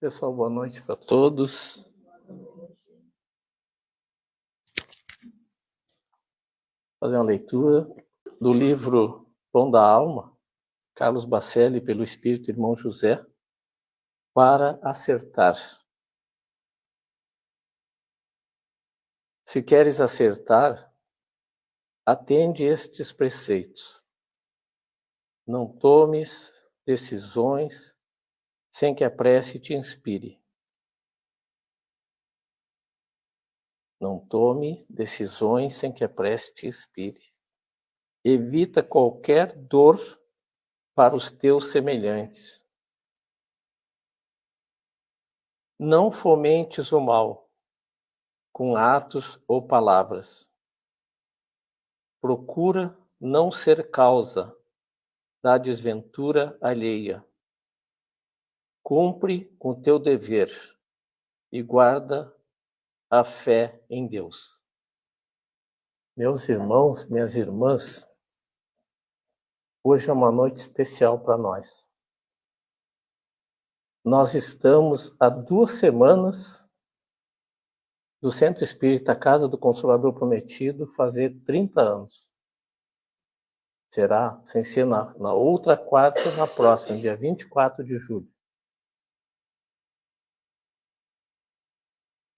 Pessoal, boa noite para todos. Fazer uma leitura do livro Pão da Alma, Carlos Bacelli, pelo Espírito Irmão José, para acertar. Se queres acertar, atende estes preceitos. Não tomes decisões sem que a prece te inspire. Não tome decisões sem que a prece te inspire. Evita qualquer dor para os teus semelhantes. Não fomentes o mal com atos ou palavras. Procura não ser causa da desventura alheia. Cumpre com o teu dever e guarda a fé em Deus. Meus irmãos, minhas irmãs, hoje é uma noite especial para nós. Nós estamos há 2 semanas do Centro Espírita Casa do Consolador Prometido fazer 30 anos. Será, sem ser na outra quarta, na próxima, dia 24 de julho.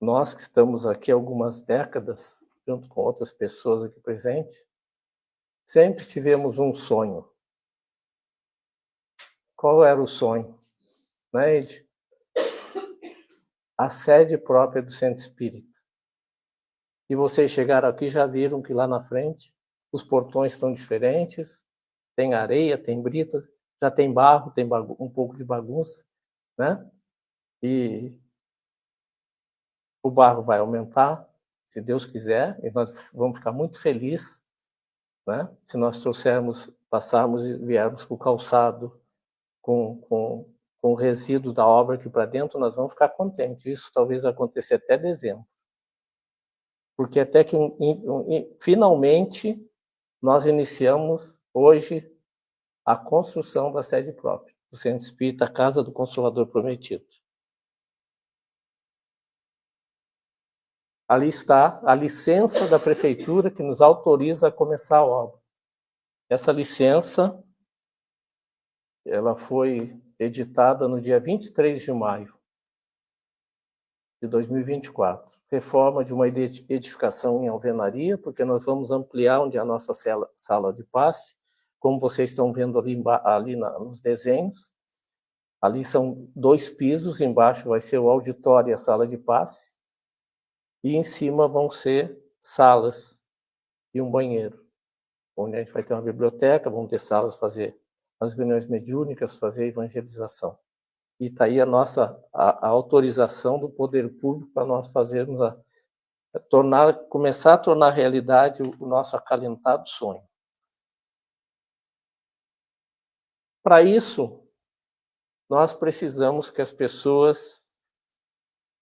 Nós que estamos aqui há algumas décadas, junto com outras pessoas aqui presentes, sempre tivemos um sonho. Qual era o sonho? Né, Ed? A sede própria do Centro Espírita. E vocês chegaram aqui e já viram que lá na frente os portões estão diferentes, tem areia, tem brita, já tem barro, tem um pouco de bagunça, né? E o barro vai aumentar, se Deus quiser, e nós vamos ficar muito felizes, né? Se nós passarmos e viermos com o calçado, com o resíduo da obra aqui para dentro, nós vamos ficar contentes. Isso talvez aconteça até dezembro. Porque até que finalmente nós iniciamos hoje a construção da sede própria do Centro Espírita Casa do Consolador Prometido. Ali está a licença da prefeitura que nos autoriza a começar a obra. Essa licença, ela foi editada no dia 23 de maio de 2024. Reforma de uma edificação em alvenaria, porque nós vamos ampliar onde é a nossa sala de passe, como vocês estão vendo ali nos desenhos. Ali são 2 pisos, embaixo vai ser o auditório e a sala de passe, e em cima vão ser salas e um banheiro, onde a gente vai ter uma biblioteca, vamos ter salas para fazer as reuniões mediúnicas, fazer a evangelização. E está aí a autorização do poder público para nós fazermos começar a tornar realidade o nosso acalentado sonho. Para isso, nós precisamos que as pessoas,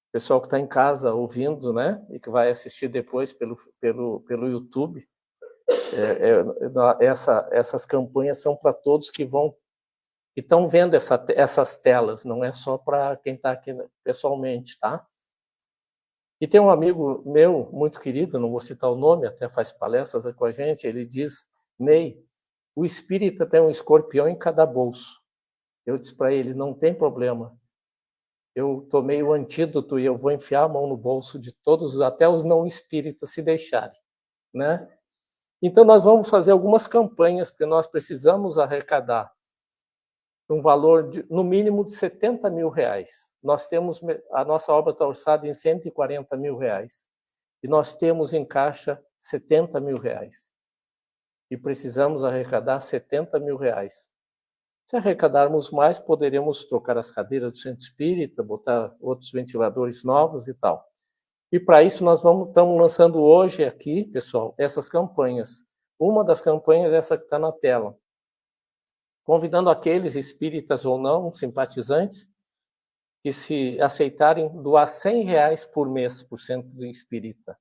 o pessoal que está em casa ouvindo, né, e que vai assistir depois pelo YouTube, essas campanhas são para todos que estão vendo essas telas, não é só para quem está aqui pessoalmente, tá? E tem um amigo meu, muito querido, não vou citar o nome, até faz palestras com a gente, ele diz: Ney, o espírita tem um escorpião em cada bolso. Eu disse para ele: não tem problema. Eu tomei o antídoto e eu vou enfiar a mão no bolso de todos, até os não espíritas, se deixarem, né? Então nós vamos fazer algumas campanhas, porque nós precisamos arrecadar um valor no mínimo de R$70 mil. A nossa obra está orçada em R$140 mil. E nós temos em caixa R$70 mil. E precisamos arrecadar R$70 mil. Se arrecadarmos mais, poderemos trocar as cadeiras do Centro Espírita, botar outros ventiladores novos e tal. E para isso nós estamos lançando hoje aqui, pessoal, essas campanhas. Uma das campanhas é essa que está na tela. Convidando aqueles espíritas ou não, simpatizantes, que se aceitarem doar R$100 por mês por Centro Espírita.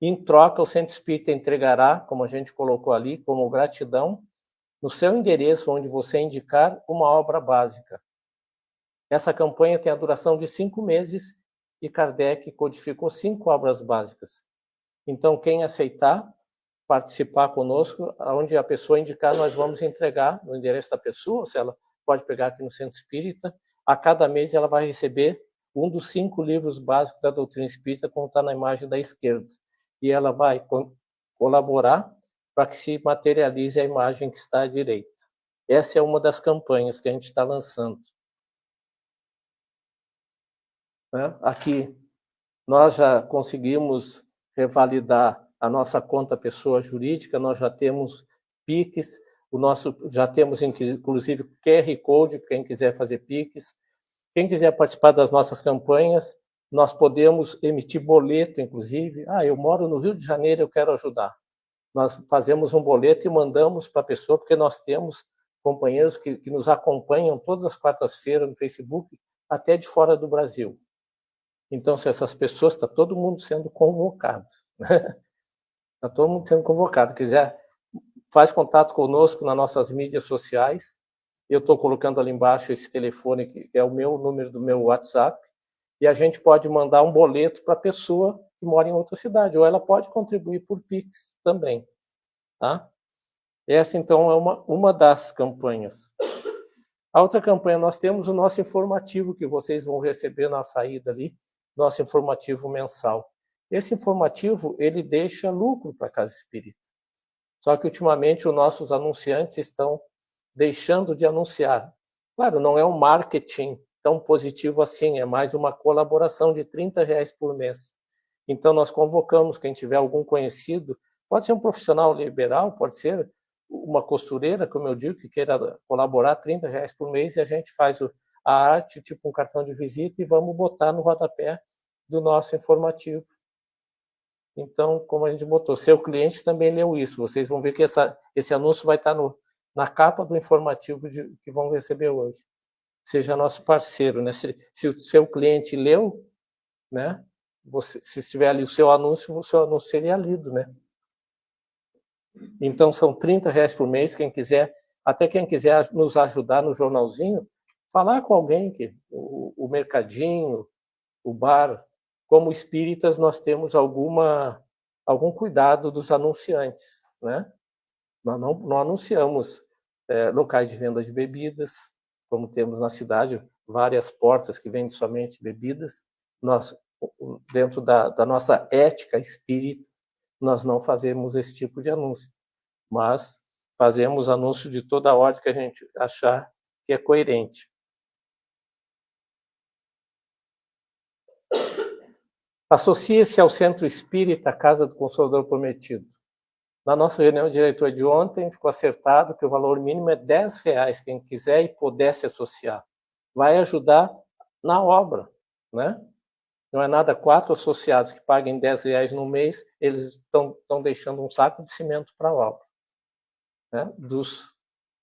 Em troca, o Centro Espírita entregará, como a gente colocou ali, como gratidão, no seu endereço, onde você indicar uma obra básica. Essa campanha tem a duração de 5 meses e Kardec codificou 5 obras básicas. Então, quem aceitar participar conosco, onde a pessoa indicar, nós vamos entregar no endereço da pessoa, se ela pode pegar aqui no Centro Espírita, a cada mês ela vai receber um dos 5 livros básicos da doutrina espírita, como está na imagem da esquerda. E ela vai colaborar para que se materialize a imagem que está à direita. Essa é uma das campanhas que a gente está lançando. Aqui, nós já conseguimos revalidar a nossa conta pessoa jurídica, nós já temos PIX, já temos inclusive QR Code, quem quiser fazer PIX. Quem quiser participar das nossas campanhas, nós podemos emitir boleto, inclusive. Eu moro no Rio de Janeiro, eu quero ajudar. Nós fazemos um boleto e mandamos para a pessoa, porque nós temos companheiros que nos acompanham todas as quartas-feiras no Facebook, até de fora do Brasil. Então, se essas pessoas, está todo mundo sendo convocado. Está todo mundo sendo convocado. Quiser, faz contato conosco nas nossas mídias sociais. Eu estou colocando ali embaixo esse telefone, que é o número do meu WhatsApp, e a gente pode mandar um boleto para a pessoa que mora em outra cidade, ou ela pode contribuir por Pix também. Tá? Essa, então, é uma das campanhas. A outra campanha, nós temos o nosso informativo, que vocês vão receber na saída ali, nosso informativo mensal. Esse informativo, ele deixa lucro para a Casa Espírita. Só que, ultimamente, os nossos anunciantes estão deixando de anunciar. Claro, não é um marketing tão positivo assim, é mais uma colaboração de R$30 por mês. Então, nós convocamos quem tiver algum conhecido, pode ser um profissional liberal, pode ser uma costureira, como eu digo, que queira colaborar, R$30 por mês, e a gente faz a arte, tipo um cartão de visita, e vamos botar no rodapé do nosso informativo. Então, como a gente botou, seu cliente também leu isso, vocês vão ver que esse anúncio vai estar na capa do informativo que vão receber hoje. Seja nosso parceiro, né? Se o seu cliente leu, né? Se estiver ali o seu anúncio seria lido, né? Então, são R$30 por mês, quem quiser nos ajudar no jornalzinho, falar com alguém, o mercadinho, o bar, como espíritas, nós temos algum cuidado dos anunciantes, né? Nós não anunciamos locais de venda de bebidas, como temos na cidade, várias portas que vendem somente bebidas. Nós, dentro da nossa ética espírita, nós não fazemos esse tipo de anúncio, mas fazemos anúncio de toda a ordem que a gente achar que é coerente. Associe-se ao Centro Espírita Casa do Consolador Prometido. Na nossa reunião de diretor de ontem, ficou acertado que o valor mínimo é R$10, quem quiser e puder se associar. Vai ajudar na obra, né? Não é nada, 4 associados que paguem R$10 no mês, eles estão deixando um saco de cimento para a obra. Né?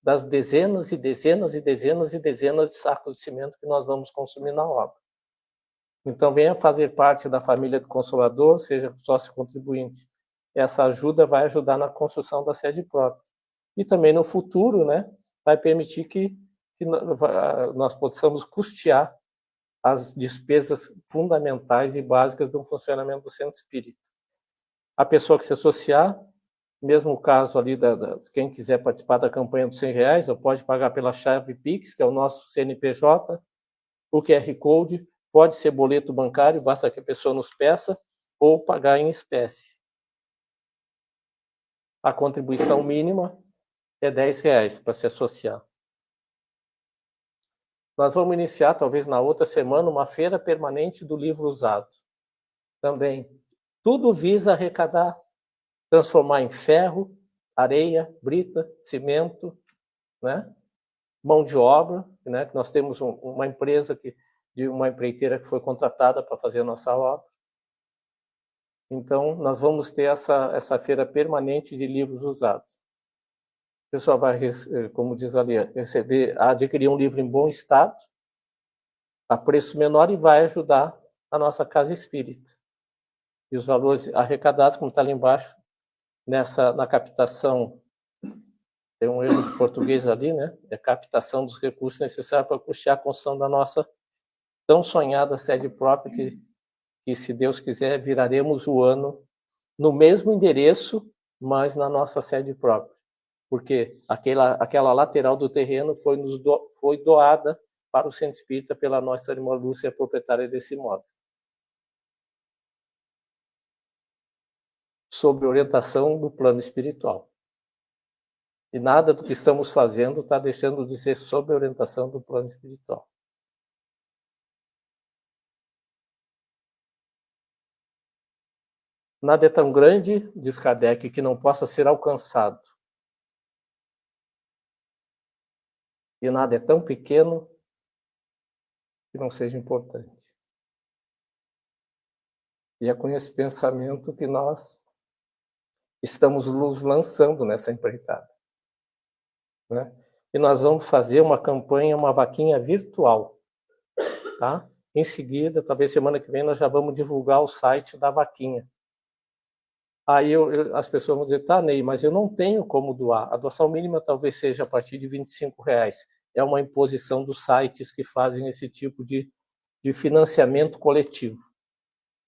Das dezenas e dezenas e dezenas e dezenas de sacos de cimento que nós vamos consumir na obra. Então, venha fazer parte da família do Consolador, seja sócio contribuinte. Essa ajuda vai ajudar na construção da sede própria. E também no futuro, né, vai permitir que nós possamos custear as despesas fundamentais e básicas do funcionamento do Centro Espírita. A pessoa que se associar, mesmo o caso ali quem quiser participar da campanha dos R$100, ou pode pagar pela chave Pix, que é o nosso CNPJ, o QR Code, pode ser boleto bancário, basta que a pessoa nos peça, ou pagar em espécie. A contribuição mínima é R$10 para se associar. Nós vamos iniciar, talvez na outra semana, uma feira permanente do livro usado. Também, tudo visa arrecadar, transformar em ferro, areia, brita, cimento, né? Mão de obra, né? Nós temos uma empresa de uma empreiteira que foi contratada para fazer a nossa obra. Então, nós vamos ter essa feira permanente de livros usados. O pessoal vai, como diz ali, adquirir um livro em bom estado, a preço menor, e vai ajudar a nossa Casa Espírita. E os valores arrecadados, como está ali embaixo, na captação, tem um erro de português ali, né? É captação dos recursos necessários para custear a construção da nossa tão sonhada sede própria que, se Deus quiser, viraremos o ano no mesmo endereço, mas na nossa sede própria. Porque aquela lateral do terreno foi doada para o Centro Espírita pela nossa irmã Lúcia, proprietária desse imóvel. Sob orientação do plano espiritual. E nada do que estamos fazendo está deixando de ser sob orientação do plano espiritual. Nada é tão grande, diz Kardec, que não possa ser alcançado. E nada é tão pequeno que não seja importante. E é com esse pensamento que nós estamos nos lançando nessa empreitada. Né? E nós vamos fazer uma campanha, uma vaquinha virtual. Tá? Em seguida, talvez semana que vem, nós já vamos divulgar o site da vaquinha. Aí as pessoas vão dizer, tá, Ney, mas eu não tenho como doar. A doação mínima talvez seja a partir de R$25. É uma imposição dos sites que fazem esse tipo de financiamento coletivo.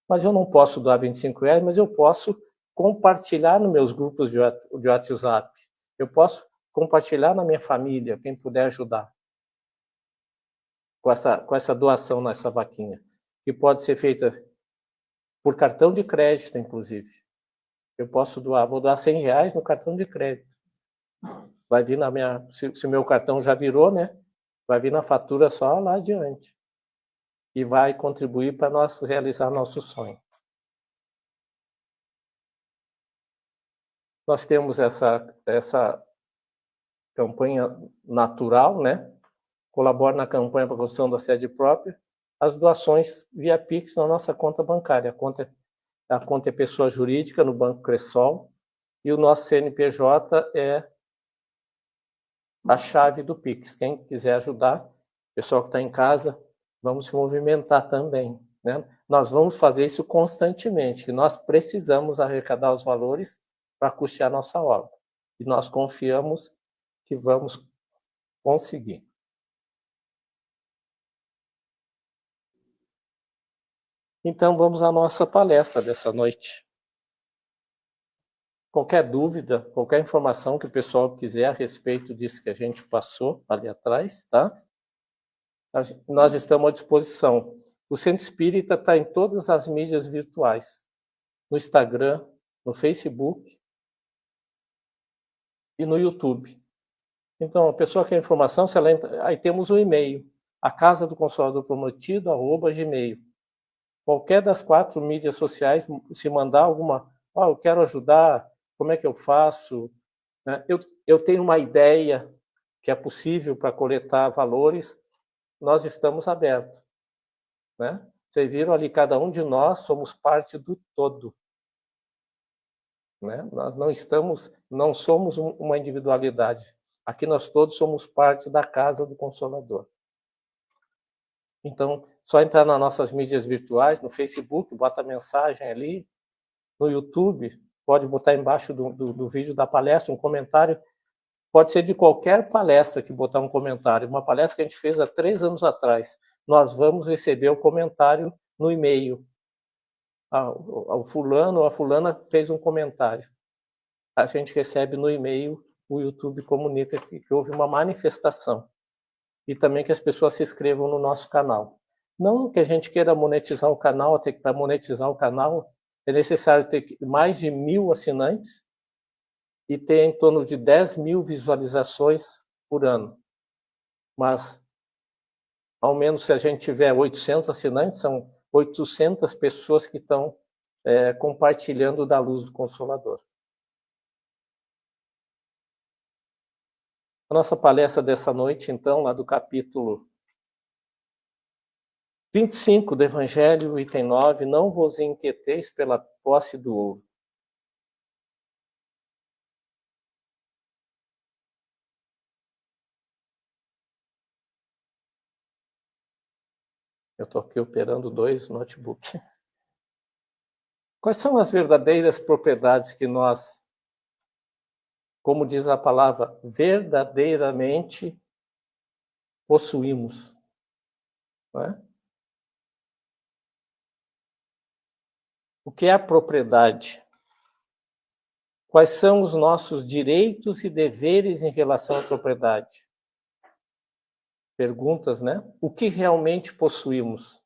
Mas eu não posso doar R$25, mas eu posso compartilhar nos meus grupos de WhatsApp. Eu posso compartilhar na minha família, quem puder ajudar. Com essa doação nessa vaquinha. Que pode ser feita por cartão de crédito, inclusive. Eu posso doar, vou doar R$100 no cartão de crédito. Vai vir na minha, se o meu cartão já virou, né? Vai vir na fatura só lá adiante. E vai contribuir para nós realizar nosso sonho. Nós temos essa campanha natural, né? Colabora na campanha para a construção da sede própria. As doações via Pix na nossa conta bancária. A conta é pessoa jurídica no Banco Cressol e o nosso CNPJ é a chave do Pix. Quem quiser ajudar, pessoal que está em casa, vamos se movimentar também. Né? Nós vamos fazer isso constantemente, que nós precisamos arrecadar os valores para custear nossa obra. E nós confiamos que vamos conseguir. Então, vamos à nossa palestra dessa noite. Qualquer dúvida, qualquer informação que o pessoal quiser a respeito disso que a gente passou ali atrás, tá? Nós estamos à disposição. O Centro Espírita está em todas as mídias virtuais. No Instagram, no Facebook e no YouTube. Então, a pessoa quer informação, se ela entra, aí temos o e-mail, a casa do Consolador Prometido, @gmail. Qualquer das 4 mídias sociais, se mandar alguma, eu quero ajudar, como é que eu faço? Né? Eu tenho uma ideia que é possível para coletar valores, nós estamos abertos. Né? Vocês viram ali, cada um de nós somos parte do todo. Né? Nós não somos uma individualidade. Aqui nós todos somos parte da casa do Consolador. Então, só entrar nas nossas mídias virtuais, no Facebook, bota a mensagem ali, no YouTube, pode botar embaixo do vídeo da palestra um comentário, pode ser de qualquer palestra que botar um comentário, uma palestra que a gente fez há 3 anos atrás, nós vamos receber o comentário no e-mail. O fulano ou a fulana fez um comentário. A gente recebe no e-mail, o YouTube comunica que houve uma manifestação. E também que as pessoas se inscrevam no nosso canal. Não que a gente queira monetizar o canal, até que para monetizar o canal é necessário ter mais de 1.000 assinantes e ter em torno de 10.000 visualizações por ano. Mas, ao menos se a gente tiver 800 assinantes, são 800 pessoas que estão compartilhando da luz do Consolador. A nossa palestra dessa noite, então, lá do capítulo 25 do Evangelho, item 9, não vos inquieteis pela posse do ouro. Eu estou aqui operando 2 notebooks. Quais são as verdadeiras propriedades que nós, como diz a palavra, verdadeiramente possuímos? Não é? O que é a propriedade? Quais são os nossos direitos e deveres em relação à propriedade? Perguntas, né? O que realmente possuímos?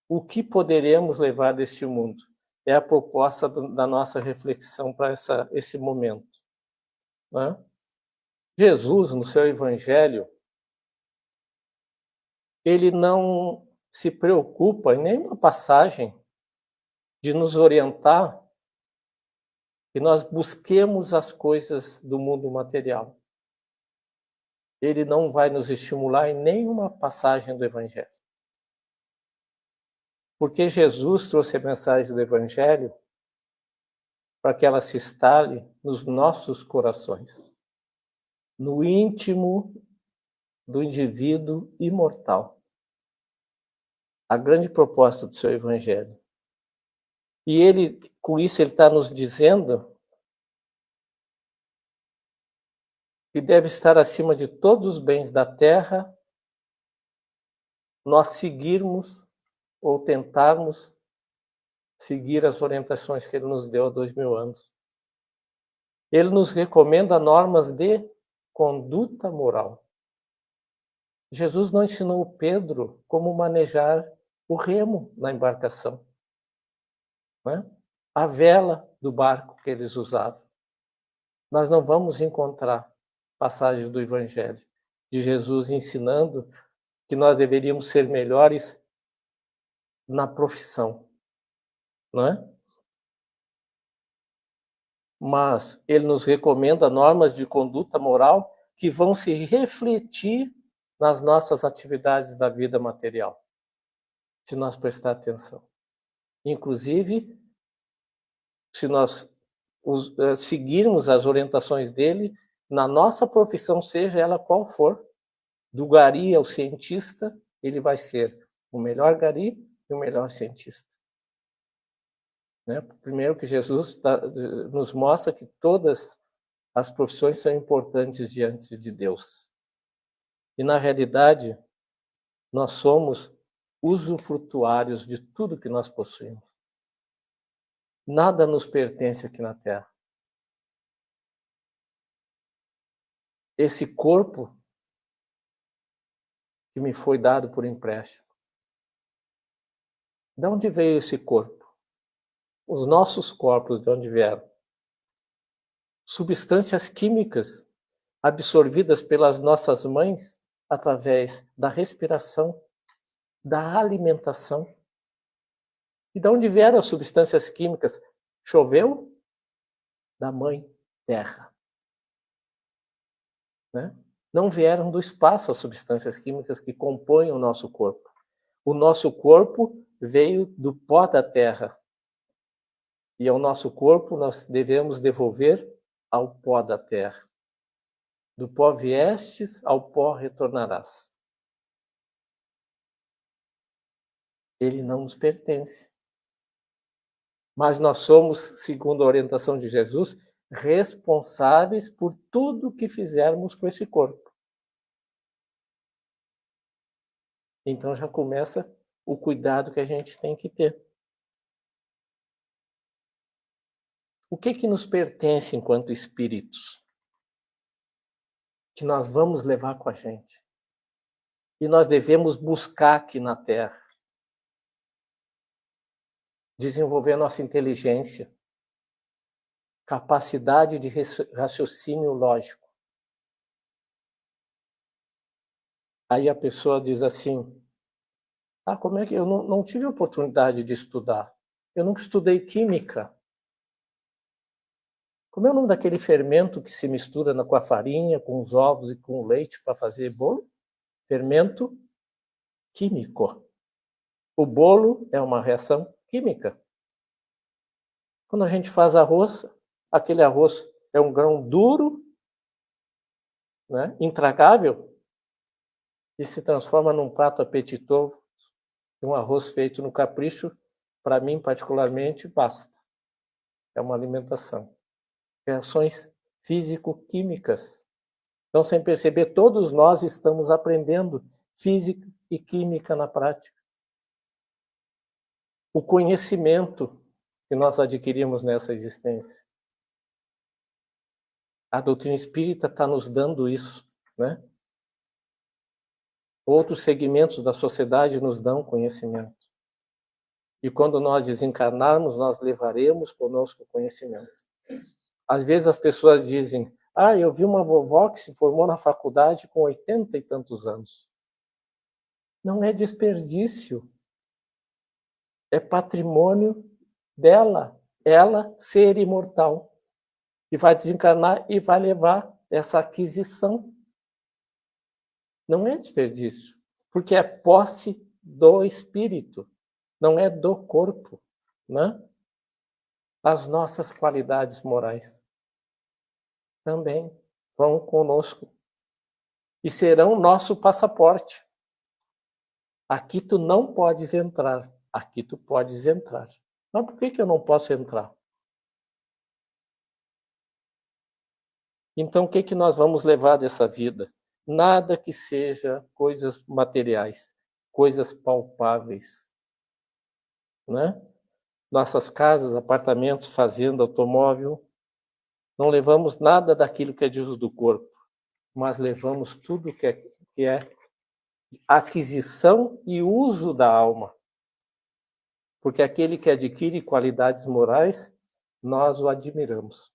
O que poderemos levar deste mundo? É a proposta da nossa reflexão para esse momento, né? Jesus, no seu evangelho, ele não se preocupa em nenhuma passagem de nos orientar que nós busquemos as coisas do mundo material. Ele não vai nos estimular em nenhuma passagem do evangelho. Porque Jesus trouxe a mensagem do evangelho para que ela se instale nos nossos corações, no íntimo do indivíduo imortal. A grande proposta do seu evangelho. E ele, com isso, ele está nos dizendo que deve estar acima de todos os bens da terra nós seguirmos ou tentarmos seguir as orientações que ele nos deu há 2000 anos. Ele nos recomenda normas de conduta moral. Jesus não ensinou Pedro como manejar o remo na embarcação, né? A vela do barco que eles usavam. Nós não vamos encontrar passagens do Evangelho de Jesus ensinando que nós deveríamos ser melhores na profissão, não é? Mas ele nos recomenda normas de conduta moral que vão se refletir nas nossas atividades da vida material, se nós prestar atenção. Inclusive, se nós seguirmos as orientações dele na nossa profissão, seja ela qual for, do gari ao cientista, ele vai ser o melhor gari e o melhor cientista. Né? Primeiro que Jesus nos mostra que todas as profissões são importantes diante de Deus. E, na realidade, nós somos usufrutuários de tudo que nós possuímos. Nada nos pertence aqui na Terra. Esse corpo que me foi dado por empréstimo. De onde veio esse corpo? Os nossos corpos, de onde vieram? Substâncias químicas absorvidas pelas nossas mães através da respiração, da alimentação. E de onde vieram as substâncias químicas? Choveu? Da mãe terra. Né? Não vieram do espaço as substâncias químicas que compõem o nosso corpo. O nosso corpo veio do pó da terra. E ao nosso corpo nós devemos devolver ao pó da terra. Do pó viestes, ao pó retornarás. Ele não nos pertence. Mas nós somos, segundo a orientação de Jesus, responsáveis por tudo que fizermos com esse corpo. Então já começa o cuidado que a gente tem que ter. O que nos pertence enquanto espíritos? Que nós vamos levar com a gente. E nós devemos buscar aqui na Terra. Desenvolver nossa inteligência, capacidade de raciocínio lógico. Aí a pessoa diz assim, como é que eu não tive a oportunidade de estudar? Eu nunca estudei química. Como é o nome daquele fermento que se mistura com a farinha, com os ovos e com o leite para fazer bolo? Fermento químico. O bolo é uma reação química. Quando a gente faz arroz, aquele arroz é um grão duro, né, intragável, e se transforma num prato apetitoso, um arroz feito no capricho, para mim particularmente, basta. É uma alimentação. Reações físico-químicas. Então, sem perceber, todos nós estamos aprendendo física e química na prática. O conhecimento que nós adquirimos nessa existência. A doutrina espírita está nos dando isso, né? Outros segmentos da sociedade nos dão conhecimento. E quando nós desencarnarmos, nós levaremos conosco o conhecimento. Às vezes as pessoas dizem, eu vi uma vovó que se formou na faculdade com 80 e tantos anos. Não é desperdício. É patrimônio dela, ela ser imortal. E vai desencarnar e vai levar essa aquisição. Não é desperdício, porque é posse do espírito, não é do corpo, né? As nossas qualidades morais também vão conosco e serão nosso passaporte. Aqui tu não podes entrar, aqui tu podes entrar. Mas por que eu não posso entrar? Então, o que nós vamos levar dessa vida? Nada que seja coisas materiais, coisas palpáveis, né? Nossas casas, apartamentos, fazenda, automóvel, não levamos nada daquilo que é de uso do corpo, mas levamos tudo que é aquisição e uso da alma. Porque aquele que adquire qualidades morais, nós o admiramos,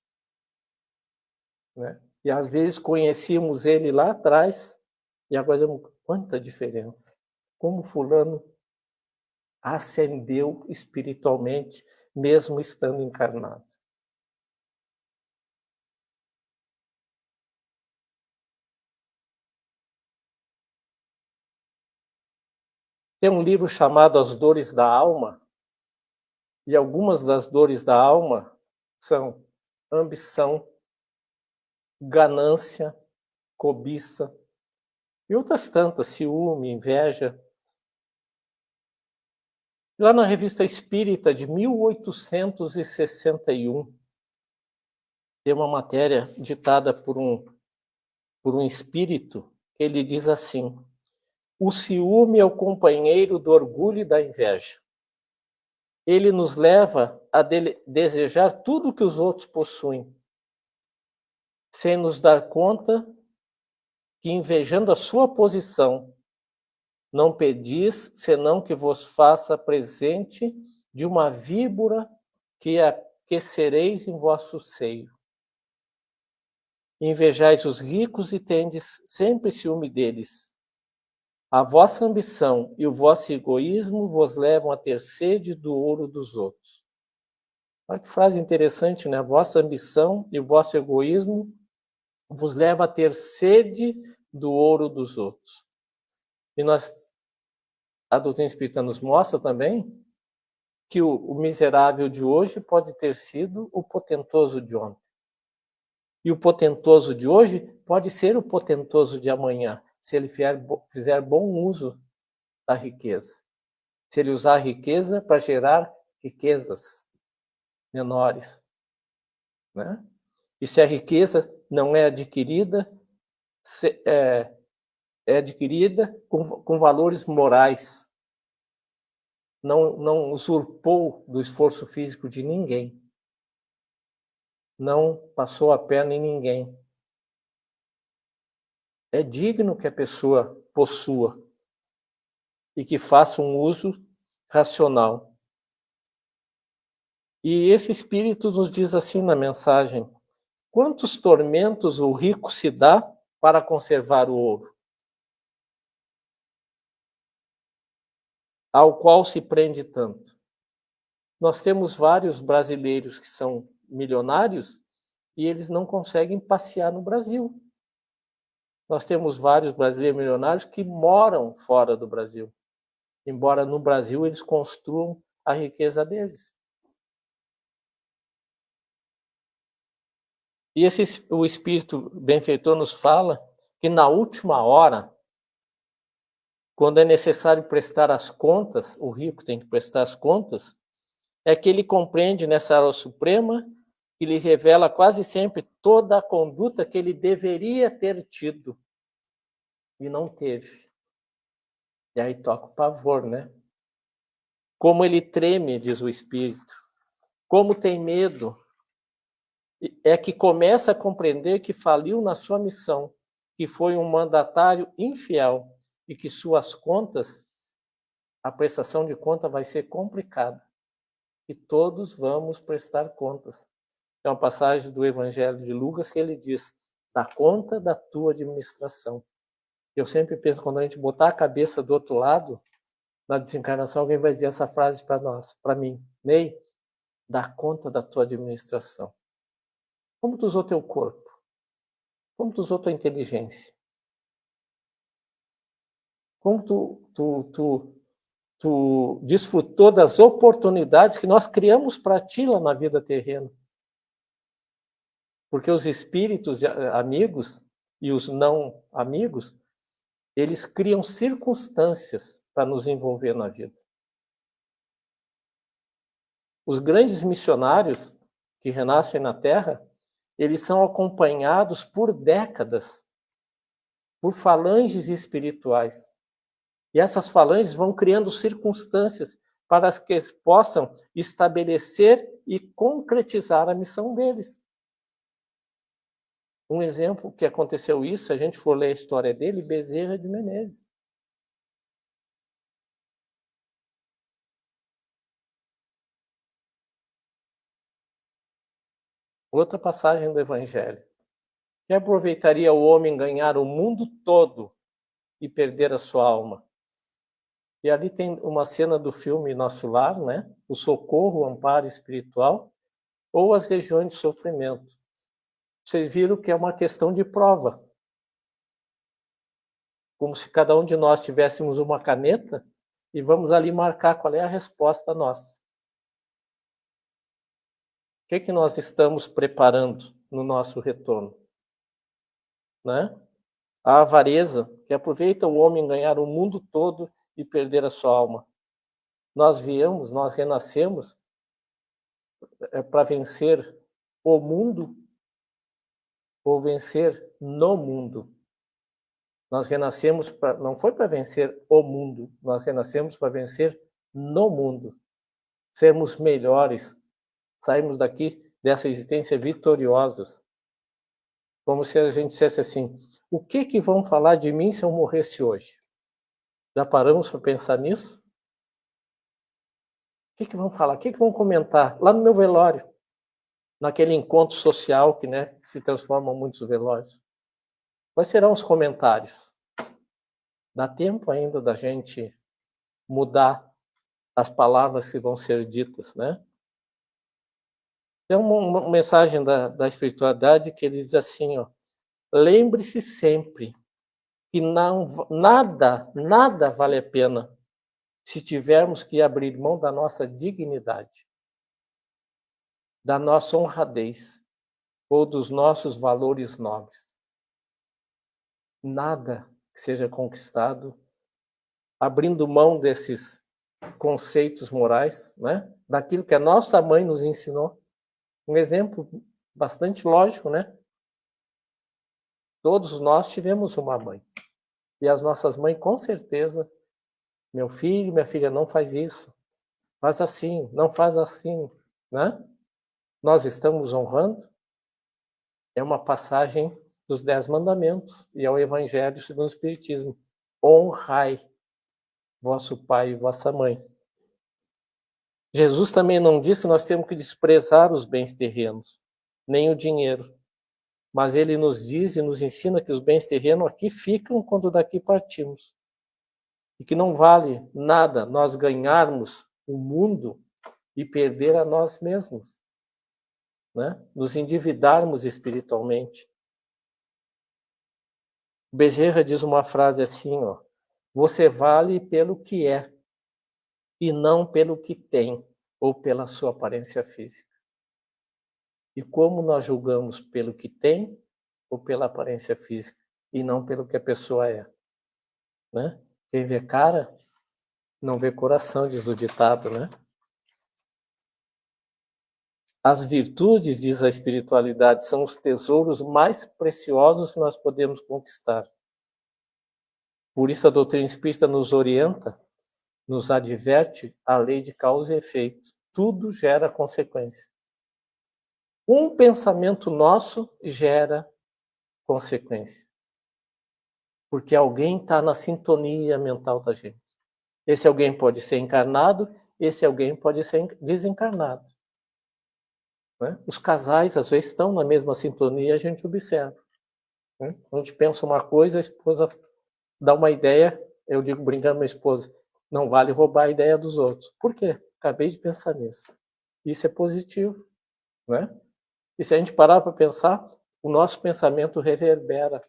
né? E às vezes conhecíamos ele lá atrás e agora quanta diferença. Como fulano ascendeu espiritualmente, mesmo estando encarnado. Tem um livro chamado As Dores da Alma, e algumas das dores da alma são ambição, ganância, cobiça, e outras tantas, ciúme, inveja. Lá na Revista Espírita, de 1861, tem uma matéria ditada por um espírito, que ele diz assim: o ciúme é o companheiro do orgulho e da inveja. Ele nos leva a desejar tudo que os outros possuem, sem nos dar conta que, invejando a sua posição, não pedis senão que vos faça presente de uma víbora que aquecereis em vosso seio. Invejais os ricos e tendes sempre ciúme deles. A vossa ambição e o vosso egoísmo vos levam a ter sede do ouro dos outros. Olha que frase interessante, né? A vossa ambição e o vosso egoísmo vos leva a ter sede do ouro dos outros. E a doutrina espírita nos mostra também que o miserável de hoje pode ter sido o potentoso de ontem. E o potentoso de hoje pode ser o potentoso de amanhã, se ele fizer bom uso da riqueza. Se ele usar a riqueza para gerar riquezas menores, né? E se a riqueza não é adquirida, é adquirida com valores morais. Não usurpou do esforço físico de ninguém. Não passou a perna em ninguém. É digno que a pessoa possua e que faça um uso racional. E esse espírito nos diz assim na mensagem: quantos tormentos o rico se dá para conservar o ouro, ao qual se prende tanto? Nós temos vários brasileiros que são milionários e eles não conseguem passear no Brasil. Nós temos vários brasileiros milionários que moram fora do Brasil, embora no Brasil eles construam a riqueza deles. E o Espírito benfeitor nos fala que na última hora, quando é necessário prestar as contas, o rico tem que prestar as contas, é que ele compreende nessa hora suprema que lhe revela quase sempre toda a conduta que ele deveria ter tido e não teve. E aí toca o pavor, né? Como ele treme, diz o Espírito, Como tem medo, é que começa a compreender que faliu na sua missão, que foi um mandatário infiel e que suas contas, a prestação de conta vai ser complicada. E todos vamos prestar contas. É uma passagem do Evangelho de Lucas que ele diz: dá conta da tua administração. Eu sempre penso, quando a gente botar a cabeça do outro lado, na desencarnação, alguém vai dizer essa frase para nós, para mim: Ney, dá conta da tua administração. Como tu usou teu corpo? Como tu usou tua inteligência? Como tu desfrutou das oportunidades que nós criamos para ti lá na vida terrena? Porque os espíritos amigos e os não amigos, eles criam circunstâncias para nos envolver na vida. Os grandes missionários que renascem na Terra, eles são acompanhados por décadas por falanges espirituais. E essas falanges vão criando circunstâncias para que possam estabelecer e concretizar a missão deles. Um exemplo que aconteceu isso, se a gente for ler a história dele, Bezerra de Menezes. Outra passagem do Evangelho. Que aproveitaria o homem ganhar o mundo todo e perder a sua alma? E ali tem uma cena do filme Nosso Lar, né? O socorro, o amparo espiritual, ou as regiões de sofrimento. Vocês viram que é uma questão de prova. Como se cada um de nós tivéssemos uma caneta e vamos ali marcar qual é a resposta nossa. O que nós estamos preparando no nosso retorno? Né? A avareza, que aproveita o homem ganhar o mundo todo e perder a sua alma. Nós viemos, nós renascemos para vencer o mundo ou vencer no mundo. Nós renascemos não foi para vencer o mundo, nós renascemos para vencer no mundo. Sermos melhores, sairmos daqui dessa existência vitoriosos. Como se a gente dissesse assim: o que vão falar de mim se eu morresse hoje? Já paramos para pensar nisso? O que vão falar? O que vão comentar? Lá no meu velório, naquele encontro social que, né, se transforma em muitos velórios. Quais serão os comentários? Dá tempo ainda da gente mudar as palavras que vão ser ditas, né? Tem uma mensagem da espiritualidade que ele diz assim, ó: lembre-se sempre que nada vale a pena se tivermos que abrir mão da nossa dignidade, da nossa honradez ou dos nossos valores nobres. Nada que seja conquistado abrindo mão desses conceitos morais, né? Daquilo que a nossa mãe nos ensinou. Um exemplo bastante lógico, né? Todos nós tivemos uma mãe. E as nossas mães, com certeza, meu filho, minha filha, não faz isso. Faz assim, não faz assim, né? Nós estamos honrando. É uma passagem dos 10 mandamentos e é o Evangelho segundo o Espiritismo. Honrai vosso pai e vossa mãe. Jesus também não disse que nós temos que desprezar os bens terrenos, nem o dinheiro. Mas ele nos diz e nos ensina que os bens terrenos aqui ficam quando daqui partimos. E que não vale nada nós ganharmos o mundo e perder a nós mesmos, né? Nos endividarmos espiritualmente. Bezerra diz uma frase assim, ó: você vale pelo que é e não pelo que tem ou pela sua aparência física. E como nós julgamos pelo que tem ou pela aparência física e não pelo que a pessoa é, né? Quem vê cara não vê coração, diz o ditado, né? As virtudes, diz a espiritualidade, são os tesouros mais preciosos que nós podemos conquistar. Por isso a doutrina espírita nos orienta, nos adverte a lei de causa e efeito. tudo gera consequência. Um pensamento nosso gera consequência. Porque alguém está na sintonia mental da gente. Esse alguém pode ser encarnado, esse alguém pode ser desencarnado. Né? Os casais, às vezes, estão na mesma sintonia, a gente observa. Né? Quando a gente pensa uma coisa, a esposa dá uma ideia, eu digo brincando com minha esposa, não vale roubar a ideia dos outros. Por quê? Acabei de pensar nisso. Isso é positivo. Né? E se a gente parar para pensar, o nosso pensamento reverbera.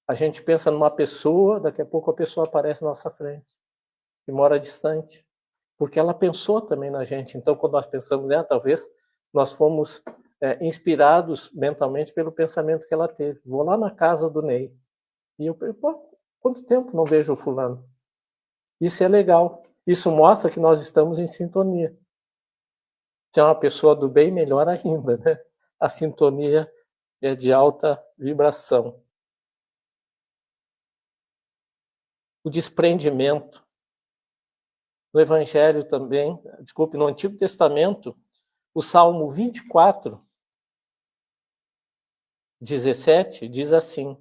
A gente pensa numa pessoa, daqui a pouco a pessoa aparece na nossa frente, que mora distante, porque ela pensou também na gente. Então, quando nós pensamos nela, talvez nós fomos inspirados mentalmente pelo pensamento que ela teve. Vou lá na casa do Ney. E eu penso, quanto tempo não vejo o fulano? Isso é legal. Isso mostra que nós estamos em sintonia. Se é uma pessoa do bem, melhor ainda, né? A sintonia é de alta vibração. O desprendimento. No Evangelho também, no Antigo Testamento, o Salmo 24, 17, diz assim: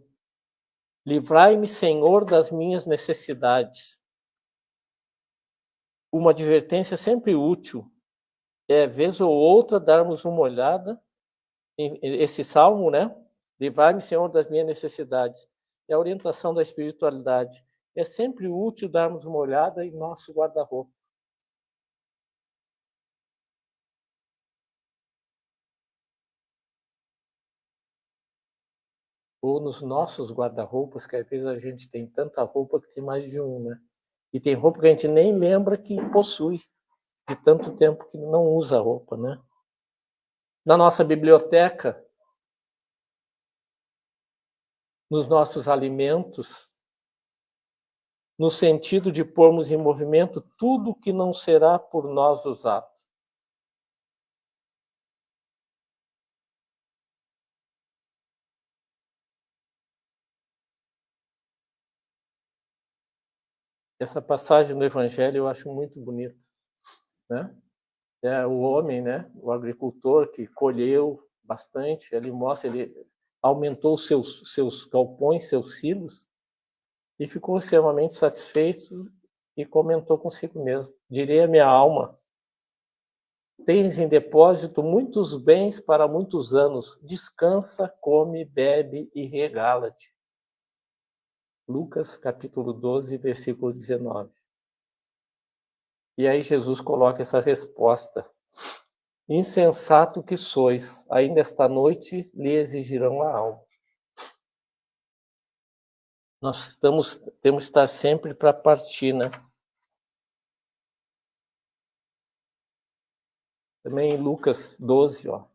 livrai-me, Senhor, das minhas necessidades. Uma advertência sempre útil é, vez ou outra, darmos uma olhada em esse salmo, né? Livrai-me, Senhor, das minhas necessidades. É a orientação da espiritualidade. É sempre útil darmos uma olhada em nosso guarda-roupa. Ou nos nossos guarda-roupas, que às vezes a gente tem tanta roupa que tem mais de um, né? E tem roupa que a gente nem lembra que possui, de tanto tempo que não usa a roupa, né? Na nossa biblioteca, nos nossos alimentos, no sentido de pormos em movimento tudo que não será por nós usado. Essa passagem do Evangelho eu acho muito bonita, né? É o homem, né? O agricultor que colheu bastante, ele mostra, ele aumentou seus galpões, seus silos, e ficou extremamente satisfeito e comentou consigo mesmo: direi à minha alma, tens em depósito muitos bens para muitos anos, descansa, come, bebe e regala-te. Lucas capítulo 12, versículo 19. E aí Jesus coloca essa resposta: insensato que sois, ainda esta noite lhe exigirão a alma. Nós temos que estar sempre para partir, né? Também em Lucas 12, ó.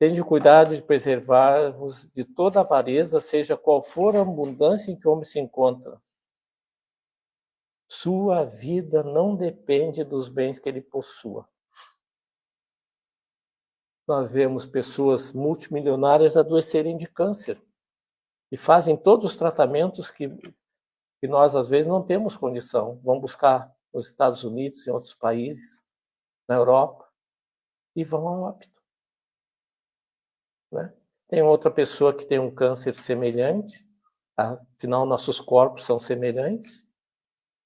Tende cuidado de preservar-vos de toda avareza, seja qual for a abundância em que o homem se encontra. Sua vida não depende dos bens que ele possua. Nós vemos pessoas multimilionárias adoecerem de câncer e fazem todos os tratamentos que nós, às vezes, não temos condição. Vão buscar nos Estados Unidos, em outros países, na Europa, e vão ao óbito. Né? Tem outra pessoa que tem um câncer semelhante, afinal, nossos corpos são semelhantes,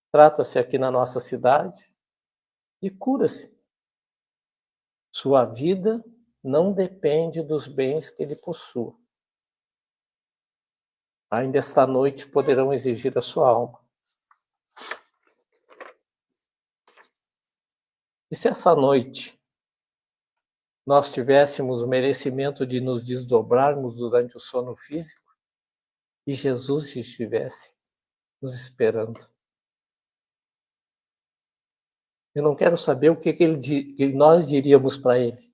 trata-se aqui na nossa cidade e cura-se. Sua vida não depende dos bens que ele possua. Ainda esta noite poderão exigir a sua alma. E se essa noite nós tivéssemos o merecimento de nos desdobrarmos durante o sono físico e Jesus estivesse nos esperando? Eu não quero saber o que nós diríamos para ele.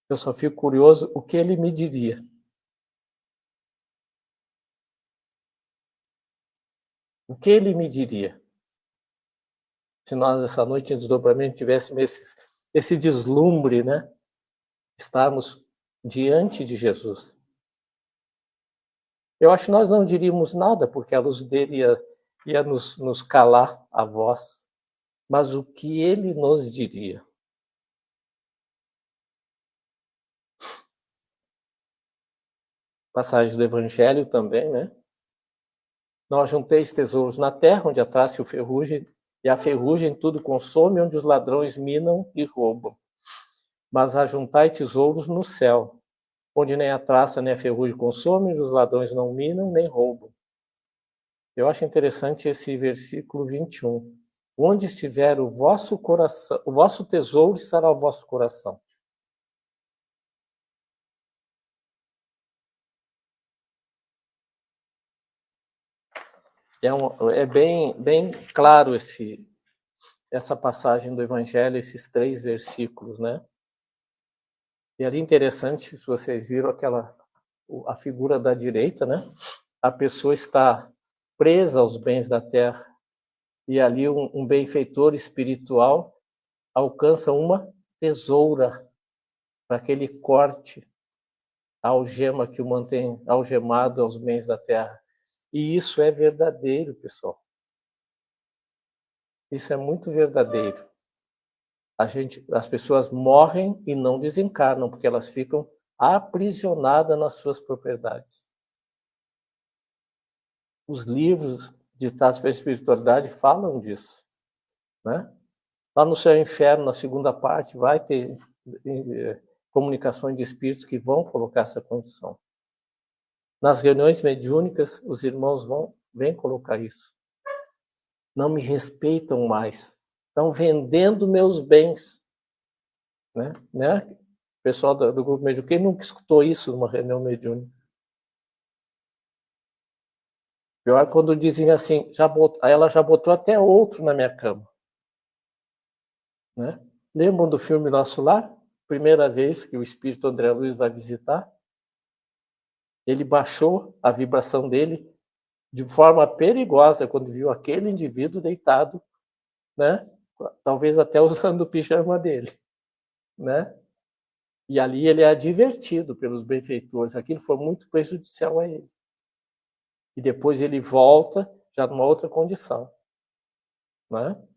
Eu só fico curioso o que ele me diria. O que ele me diria? Se nós, essa noite em desdobramento, tivéssemos esse deslumbre, né? Estarmos diante de Jesus. Eu acho que nós não diríamos nada, porque a luz dele ia nos calar a voz. mas o que ele nos diria? Passagem do Evangelho também, né? Não ajunteis tesouros na terra, onde a traça e o ferrugem, e a ferrugem tudo consome, onde os ladrões minam e roubam. Mas ajuntai tesouros no céu, onde nem a traça nem a ferrugem consomem, os ladrões não minam nem roubam. Eu acho interessante esse versículo 21. Onde estiver o vosso coração, o vosso tesouro estará o vosso coração. É bem claro essa passagem do Evangelho, esses 3 versículos, né? E ali interessante, se vocês viram a figura da direita, né? A pessoa está presa aos bens da terra e ali um benfeitor espiritual alcança uma tesoura para aquele corte, a algema que o mantém algemado aos bens da terra. E isso é verdadeiro, pessoal. Isso é muito verdadeiro. As pessoas morrem e não desencarnam, porque elas ficam aprisionadas nas suas propriedades. Os livros ditados pela espiritualidade falam disso, né? Lá no Céu e Inferno, na segunda parte, vai ter comunicações de espíritos que vão colocar essa condição. Nas reuniões mediúnicas, os irmãos vêm colocar isso. Não me respeitam mais. Estão vendendo meus bens. Né? O pessoal do grupo mediúnico, quem nunca escutou isso numa reunião mediúnica? Pior quando dizem assim, ela já botou até outro na minha cama. Né? Lembram do filme Nosso Lar? Primeira vez que o espírito André Luiz vai visitar, ele baixou a vibração dele de forma perigosa quando viu aquele indivíduo deitado, né? Talvez até usando o pijama dele, né? E ali ele é advertido pelos benfeitores, aquilo foi muito prejudicial a ele. E depois ele volta já numa outra condição, né?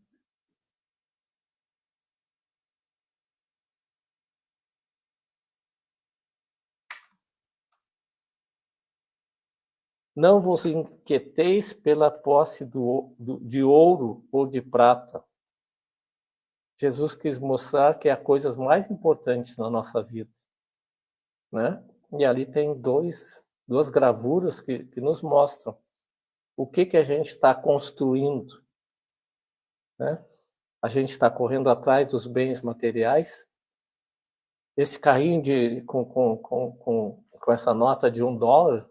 Não vos inquieteis pela posse de ouro ou de prata. Jesus quis mostrar que há coisas mais importantes na nossa vida, né? E ali tem duas gravuras que nos mostram o que a gente está construindo, né? A gente está correndo atrás dos bens materiais. Esse carrinho com essa nota de $1,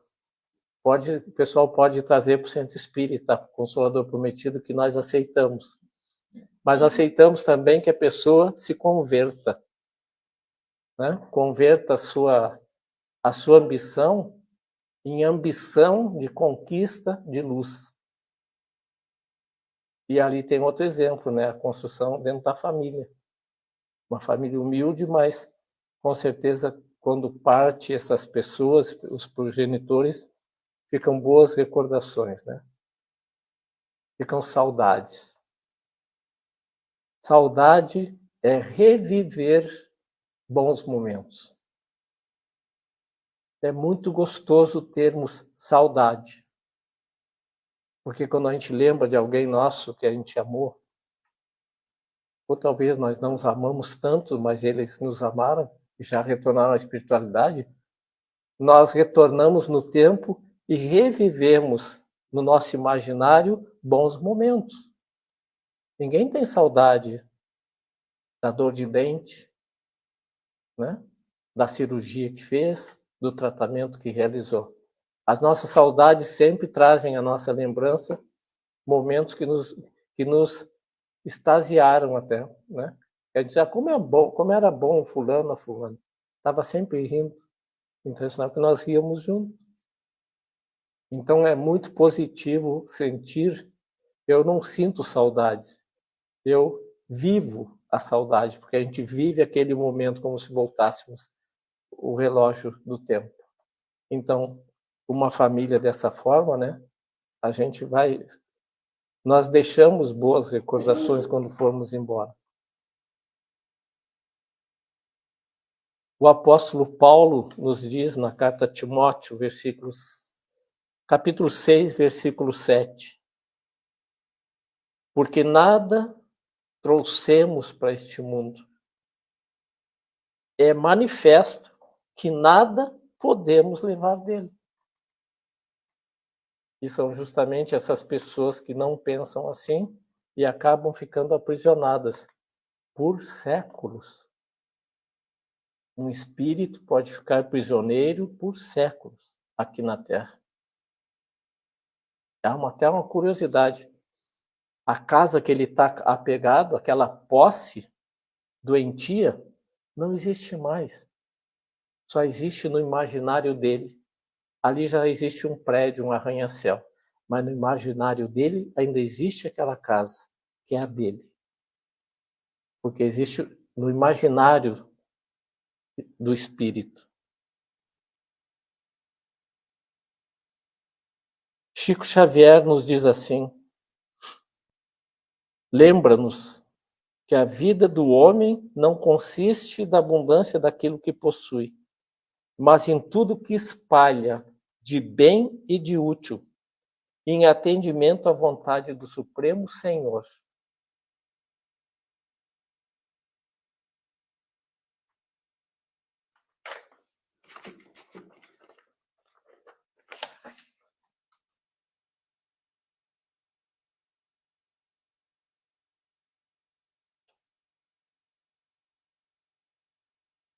o pessoal pode trazer para o Centro Espírita, Consolador Prometido, que nós aceitamos. Mas aceitamos também que a pessoa se converta, né? Converta a sua ambição em ambição de conquista de luz. E ali tem outro exemplo, né? A construção dentro da família. Uma família humilde, mas com certeza quando parte essas pessoas, os progenitores, ficam boas recordações, né? Ficam saudades. Saudade é reviver bons momentos. É muito gostoso termos saudade. Porque quando a gente lembra de alguém nosso que a gente amou, ou talvez nós não os amamos tanto, mas eles nos amaram e já retornaram à espiritualidade, nós retornamos no tempo e revivemos no nosso imaginário bons momentos. Ninguém tem saudade da dor de dente, né? Da cirurgia que fez, do tratamento que realizou. As nossas saudades sempre trazem à nossa lembrança momentos que nos extasiaram até, né? Quer dizer, como era bom fulano a fulano. Estava sempre rindo. Então, é sinal que nós ríamos juntos. Então, é muito positivo sentir. Eu não sinto saudades. Eu vivo a saudade, porque a gente vive aquele momento como se voltássemos o relógio do tempo. Então, uma família dessa forma, né? A gente vai Nós deixamos boas recordações quando formos embora. O apóstolo Paulo nos diz na carta a Timóteo, capítulo 6, versículo 7. Porque nada trouxemos para este mundo. É manifesto que nada podemos levar dele. E são justamente essas pessoas que não pensam assim e acabam ficando aprisionadas por séculos. Um espírito pode ficar prisioneiro por séculos aqui na Terra. É até uma curiosidade. A casa que ele está apegado, aquela posse doentia, não existe mais. Só existe no imaginário dele. Ali já existe um prédio, um arranha-céu. Mas no imaginário dele ainda existe aquela casa, que é a dele. Porque existe no imaginário do espírito. Chico Xavier nos diz assim: lembra-nos que a vida do homem não consiste da abundância daquilo que possui, mas em tudo que espalha de bem e de útil, em atendimento à vontade do Supremo Senhor.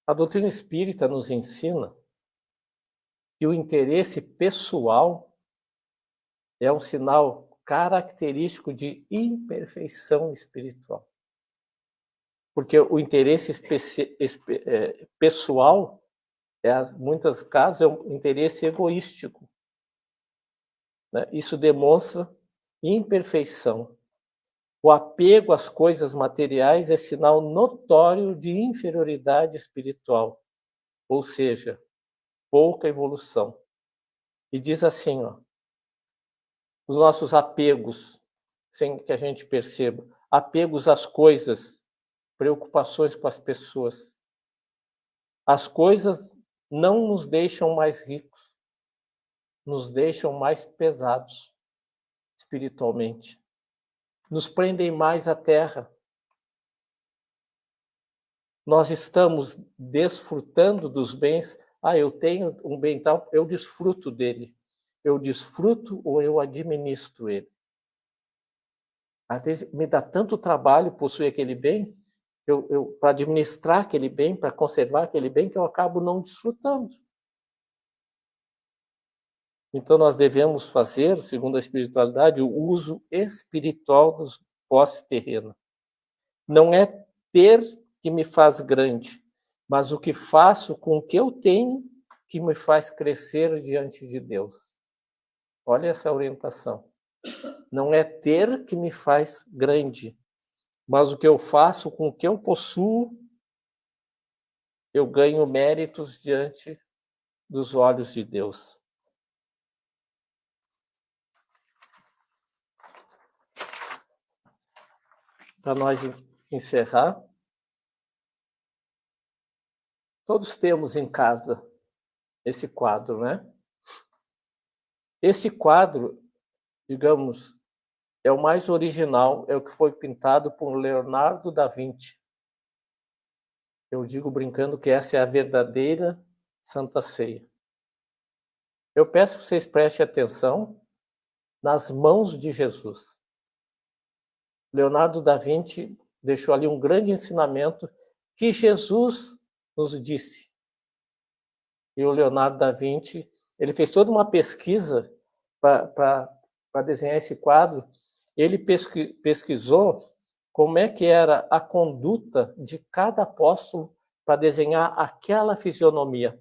A doutrina espírita nos ensina que o interesse pessoal é um sinal característico de imperfeição espiritual. Porque o interesse pessoal, muitos casos, é um interesse egoístico. Né? Isso demonstra imperfeição. O apego às coisas materiais é sinal notório de inferioridade espiritual, ou seja, pouca evolução. E diz assim, ó, os nossos apegos, sem que a gente perceba, apegos às coisas, preocupações com as pessoas. As coisas não nos deixam mais ricos, nos deixam mais pesados espiritualmente. Nos prendem mais à terra. Nós estamos desfrutando dos bens. Eu tenho um bem tal, eu desfruto dele. Eu desfruto ou eu administro ele. Às vezes me dá tanto trabalho possuir aquele bem, para administrar aquele bem, para conservar aquele bem, que eu acabo não desfrutando. Então nós devemos fazer, segundo a espiritualidade, o uso espiritual dos posse terrena. Não é ter que me faz grande, mas o que faço com o que eu tenho que me faz crescer diante de Deus. Olha essa orientação. Não é ter que me faz grande, mas o que eu faço com o que eu possuo, eu ganho méritos diante dos olhos de Deus. Para nós encerrar, todos temos em casa esse quadro, né? Esse quadro, digamos, é o mais original, é o que foi pintado por Leonardo da Vinci. Eu digo brincando que essa é a verdadeira Santa Ceia. Eu peço que vocês prestem atenção nas mãos de Jesus. Leonardo da Vinci deixou ali um grande ensinamento que Jesus nos disse. E o Leonardo da Vinci, ele fez toda uma pesquisa para desenhar esse quadro. Ele pesquisou como é que era a conduta de cada apóstolo para desenhar aquela fisionomia.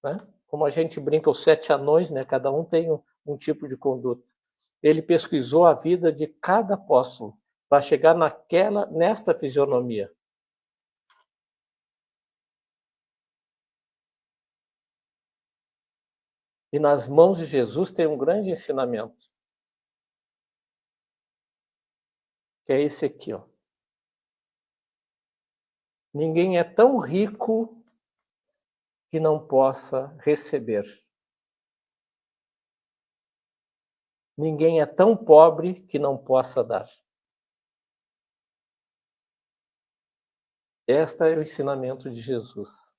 Né? Como a gente brinca, os 7 anões, né? Cada um tem um tipo de conduta. Ele pesquisou a vida de cada apóstolo para chegar nesta fisionomia. E nas mãos de Jesus tem um grande ensinamento. que é esse aqui, ó. Ninguém é tão rico que não possa receber. Ninguém é tão pobre que não possa dar. Este é o ensinamento de Jesus.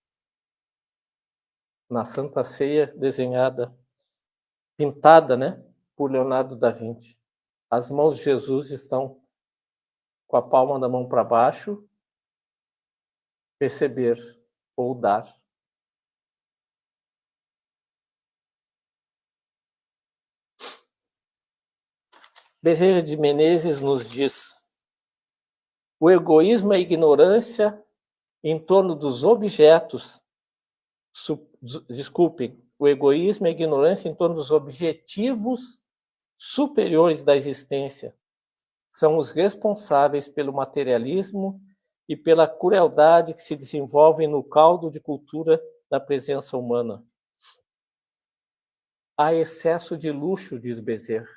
Na Santa Ceia, desenhada, pintada, né, por Leonardo da Vinci. As mãos de Jesus estão com a palma da mão para baixo, receber ou dar. Bezerra de Menezes nos diz: o egoísmo é a ignorância em torno dos objetos. Desculpem, o egoísmo é a ignorância em torno dos objetivos superiores da existência. São os responsáveis pelo materialismo e pela crueldade que se desenvolvem no caldo de cultura da presença humana. Há excesso de luxo, diz Bezerra,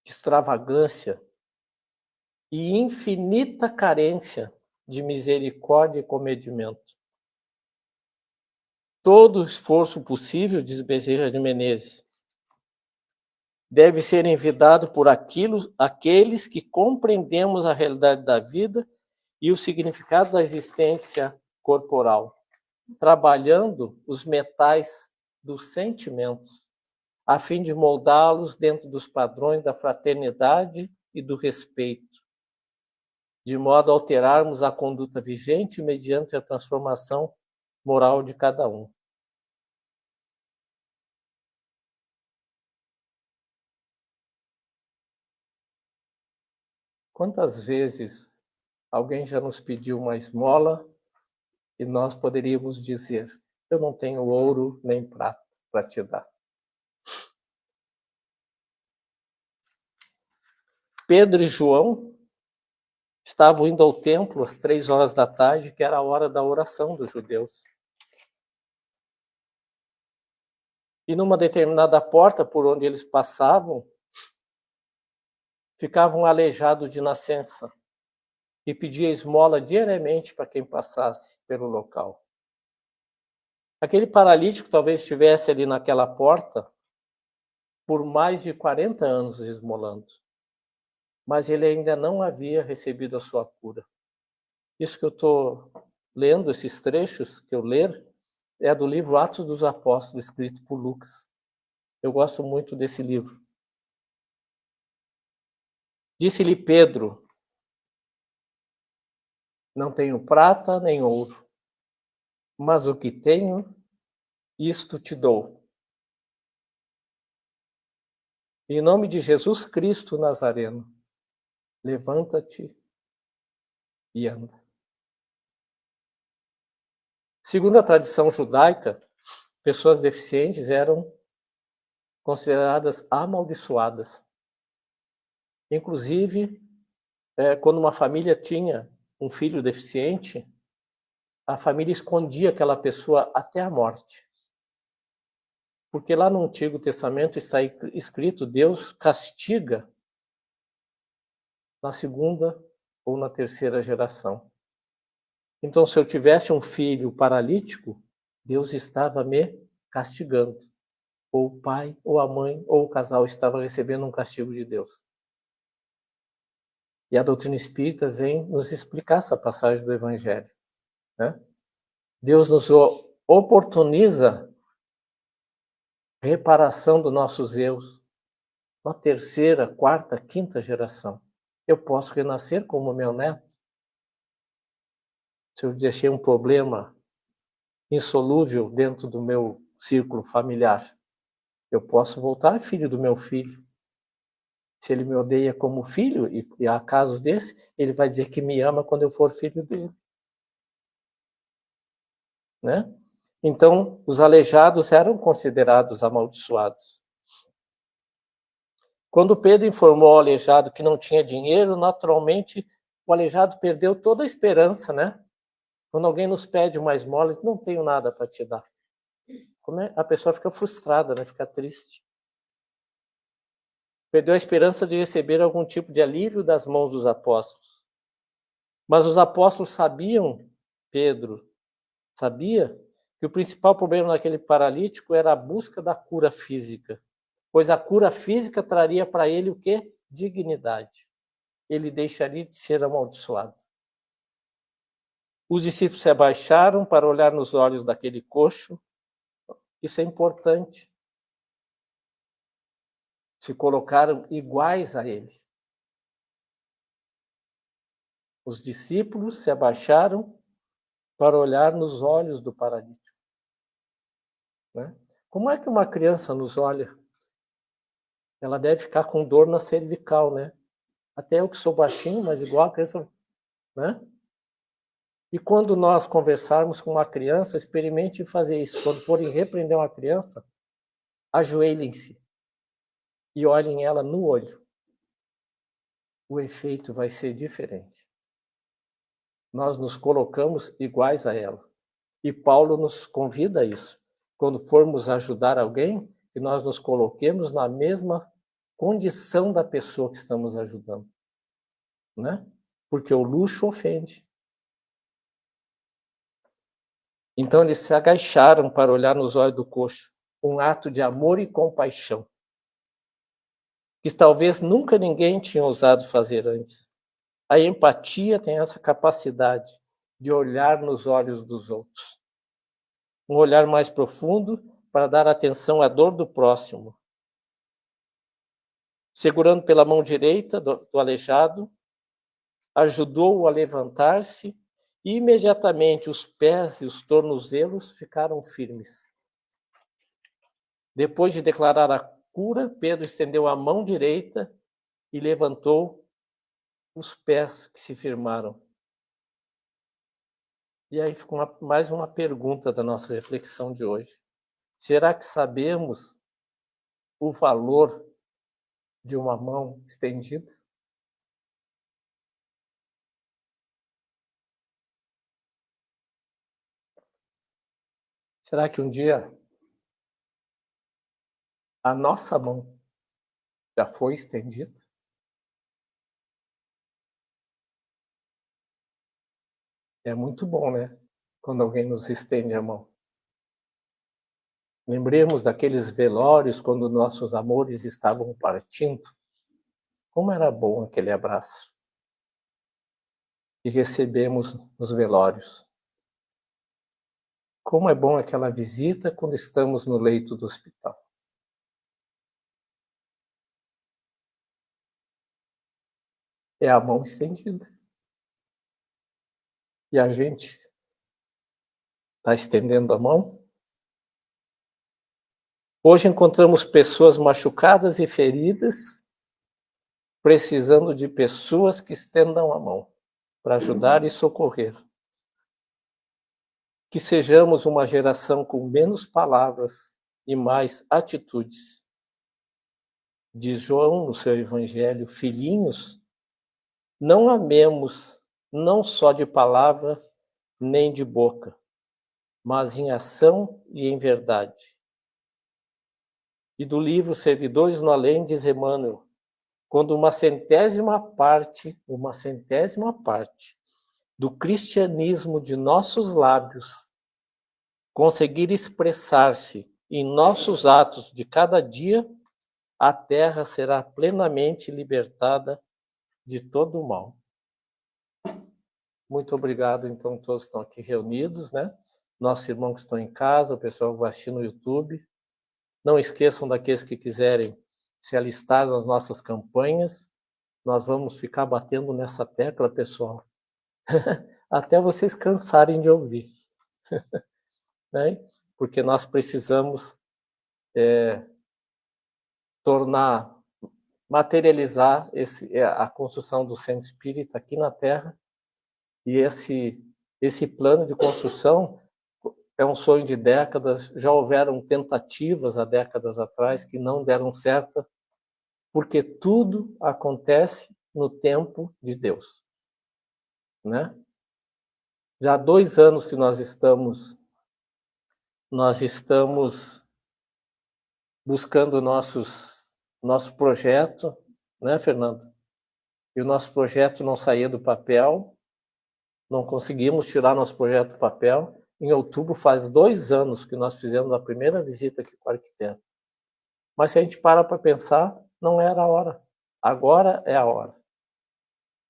de extravagância e infinita carência de misericórdia e comedimento. Todo esforço possível, diz Bezerra de Menezes, deve ser envidado por aqueles que compreendemos a realidade da vida e o significado da existência corporal, trabalhando os metais dos sentimentos, a fim de moldá-los dentro dos padrões da fraternidade e do respeito, de modo a alterarmos a conduta vigente mediante a transformação moral de cada um. Quantas vezes alguém já nos pediu uma esmola e nós poderíamos dizer: eu não tenho ouro nem prata para te dar. Pedro e João estavam indo ao templo às 3 horas da tarde, que era a hora da oração dos judeus. E numa determinada porta por onde eles passavam, ficava um aleijado de nascença, que pedia esmola diariamente para quem passasse pelo local. Aquele paralítico talvez estivesse ali naquela porta por mais de 40 anos esmolando, mas ele ainda não havia recebido a sua cura. Isso que eu estou lendo, esses trechos que eu ler, é do livro Atos dos Apóstolos, escrito por Lucas. Eu gosto muito desse livro. Disse-lhe Pedro: não tenho prata nem ouro, mas o que tenho, isto te dou. Em nome de Jesus Cristo Nazareno, levanta-te e anda. Segundo a tradição judaica, pessoas deficientes eram consideradas amaldiçoadas. Inclusive, quando uma família tinha um filho deficiente, a família escondia aquela pessoa até a morte. Porque lá no Antigo Testamento está escrito: Deus castiga na segunda ou na terceira geração. Então, se eu tivesse um filho paralítico, Deus estava me castigando. Ou o pai, ou a mãe, ou o casal estava recebendo um castigo de Deus. E a doutrina espírita vem nos explicar essa passagem do Evangelho, né? Deus nos oportuniza reparação dos nossos erros na terceira, quarta, quinta geração. Eu posso renascer como meu neto. Se eu deixei um problema insolúvel dentro do meu círculo familiar, eu posso voltar filho do meu filho. Se ele me odeia como filho, e há casos desse, ele vai dizer que me ama quando eu for filho dele. Né? Então, os aleijados eram considerados amaldiçoados. Quando Pedro informou ao aleijado que não tinha dinheiro, naturalmente o aleijado perdeu toda a esperança, né? Quando alguém nos pede uma esmola, não tenho nada para te dar. A pessoa fica frustrada, né? Fica triste. Perdeu a esperança de receber algum tipo de alívio das mãos dos apóstolos. Mas os apóstolos sabiam, Pedro sabia, que o principal problema daquele paralítico era a busca da cura física, pois a cura física traria para ele o quê? Dignidade. Ele deixaria de ser amaldiçoado. Os discípulos se abaixaram para olhar nos olhos daquele coxo. Isso é importante. Se colocaram iguais a ele. Os discípulos se abaixaram para olhar nos olhos do paralítico. Né? Como é que uma criança nos olha? Ela deve ficar com dor na cervical, né? Até eu que sou baixinho, mas igual a criança, né? E quando nós conversarmos com uma criança, experimente fazer isso. Quando forem repreender uma criança, ajoelhem-se e olhem ela no olho. O efeito vai ser diferente. Nós nos colocamos iguais a ela. E Paulo nos convida a isso. Quando formos ajudar alguém, que nós nos coloquemos na mesma condição da pessoa que estamos ajudando. Né? Porque o luxo ofende. Então eles se agacharam para olhar nos olhos do coxo, um ato de amor e compaixão, que talvez nunca ninguém tinha ousado fazer antes. A empatia tem essa capacidade de olhar nos olhos dos outros. Um olhar mais profundo para dar atenção à dor do próximo. Segurando pela mão direita do aleijado, ajudou-o a levantar-se e imediatamente os pés e os tornozelos ficaram firmes. Depois de declarar a cura, Pedro estendeu a mão direita e levantou os pés que se firmaram. E aí ficou mais uma pergunta da nossa reflexão de hoje. Será que sabemos o valor de uma mão estendida? Será que um dia a nossa mão já foi estendida? É muito bom, né? Quando alguém nos estende a mão. Lembremos daqueles velórios quando nossos amores estavam partindo. Como era bom aquele abraço. E recebemos nos velórios. Como é bom aquela visita quando estamos no leito do hospital. É a mão estendida. E a gente está estendendo a mão. Hoje encontramos pessoas machucadas e feridas, precisando de pessoas que estendam a mão para ajudar e socorrer. Que sejamos uma geração com menos palavras e mais atitudes. Diz João no seu evangelho: filhinhos, não amemos não só de palavra nem de boca, mas em ação e em verdade. E do livro Servidores no Além, diz Emmanuel: quando uma centésima parte do cristianismo de nossos lábios conseguir expressar-se em nossos atos de cada dia, a terra será plenamente libertada de todo o mal. Muito obrigado, então, todos estão aqui reunidos, né? Nossos irmãos que estão em casa, o pessoal que vai assistir no YouTube. Não esqueçam daqueles que quiserem se alistar nas nossas campanhas. Nós vamos ficar batendo nessa tecla, pessoal, até vocês cansarem de ouvir. Né? Porque nós precisamos materializar a construção do centro espírita aqui na Terra. E esse plano de construção é um sonho de décadas. Já houveram tentativas há décadas atrás que não deram certo, porque tudo acontece no tempo de Deus. Né? Já há 2 anos que nós estamos buscando nossos nosso projeto, né, Fernando? E o nosso projeto não saía do papel, não conseguimos tirar nosso projeto do papel. Em outubro faz 2 anos que nós fizemos a primeira visita aqui com o arquiteto. Mas se a gente para pensar, não era a hora. Agora é a hora,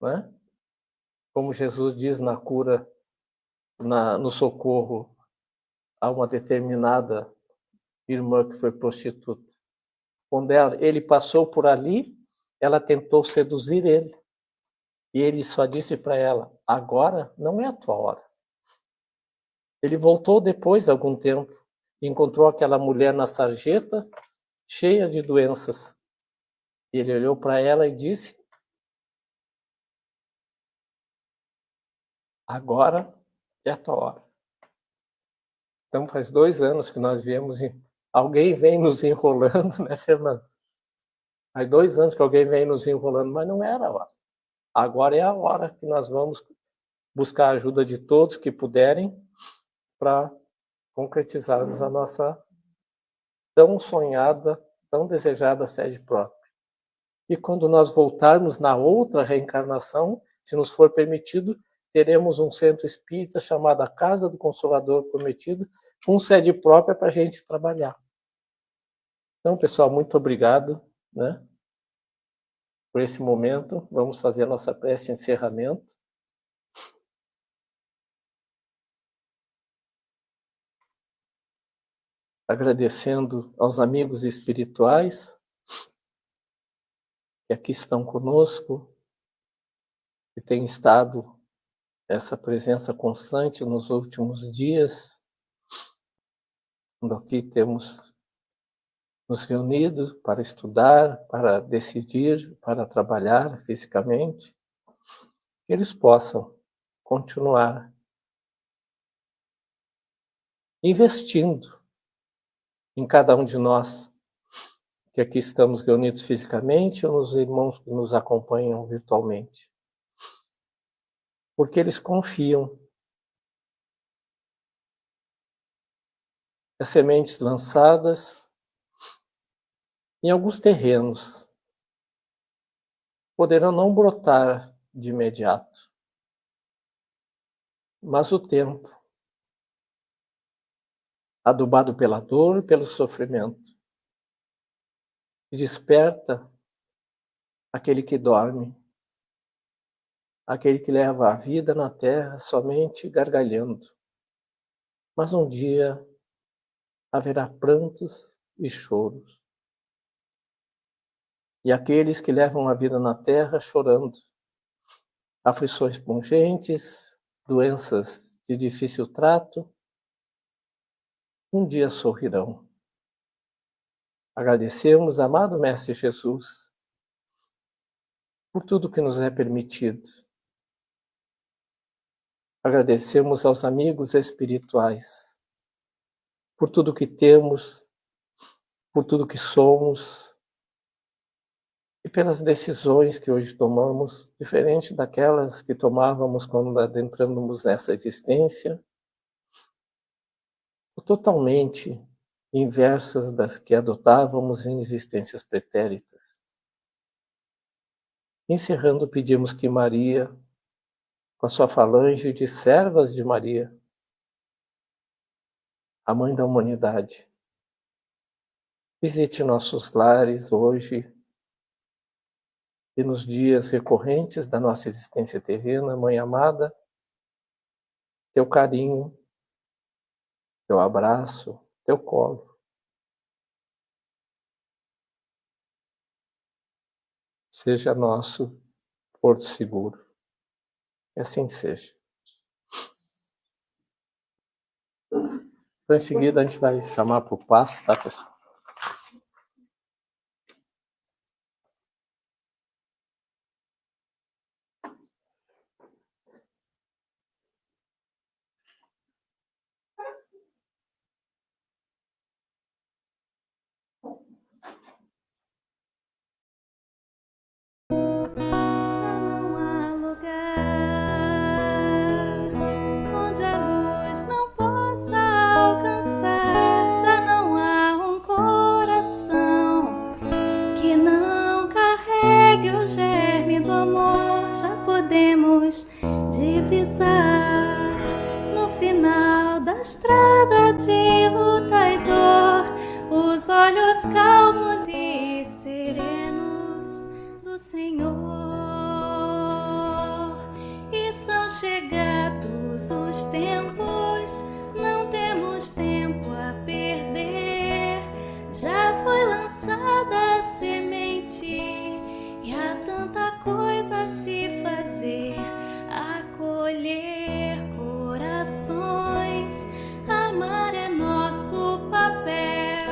né? Como Jesus diz na cura, no socorro a uma determinada irmã que foi prostituta. Quando ele passou por ali, ela tentou seduzir ele. E ele só disse para ela, agora não é a tua hora. Ele voltou depois de algum tempo e encontrou aquela mulher na sarjeta, cheia de doenças. E ele olhou para ela e disse, agora é a tua hora. Então faz 2 anos que nós viemos, alguém vem nos enrolando, né, Fernando? Faz 2 anos que alguém vem nos enrolando, mas não era a hora. Agora é a hora que nós vamos buscar a ajuda de todos que puderem para concretizarmos a nossa tão sonhada, tão desejada sede própria. E quando nós voltarmos na outra reencarnação, se nos for permitido, teremos um centro espírita chamado a Casa do Consolador Prometido, com sede própria para a gente trabalhar. Então, pessoal, muito obrigado, né, por esse momento. Vamos fazer a nossa prece de encerramento. Agradecendo aos amigos espirituais que aqui estão conosco, que têm estado essa presença constante nos últimos dias, quando aqui temos nos reunido para estudar, para decidir, para trabalhar fisicamente, que eles possam continuar investindo em cada um de nós, que aqui estamos reunidos fisicamente, ou nos irmãos que nos acompanham virtualmente. Porque eles confiam. As sementes lançadas em alguns terrenos poderão não brotar de imediato, mas o tempo, adubado pela dor e pelo sofrimento, desperta aquele que dorme, aquele que leva a vida na terra somente gargalhando. Mas um dia haverá prantos e choros. E aqueles que levam a vida na terra chorando, aflições pungentes, doenças de difícil trato, um dia sorrirão. Agradecemos, amado Mestre Jesus, por tudo que nos é permitido. Agradecemos aos amigos espirituais, por tudo que temos, por tudo que somos, e pelas decisões que hoje tomamos, diferente daquelas que tomávamos quando adentramos nessa existência, totalmente inversas das que adotávamos em existências pretéritas. Encerrando, pedimos que Maria, com a sua falange de servas de Maria, a Mãe da Humanidade, visite nossos lares hoje e nos dias recorrentes da nossa existência terrena. Mãe amada, teu carinho, teu abraço, teu colo seja nosso porto seguro. Que assim seja. Então, em seguida, a gente vai chamar para o passe, tá, pessoal? Onde a luz não possa alcançar, já não há um final da estrada de luta e dor, os olhos calmos e serenos do Senhor. E são chegados os tempos, não temos tempo a perder. Já foi lançada a semente e há tanta coisa a se fazer. Acolher corações, amar é nosso papel.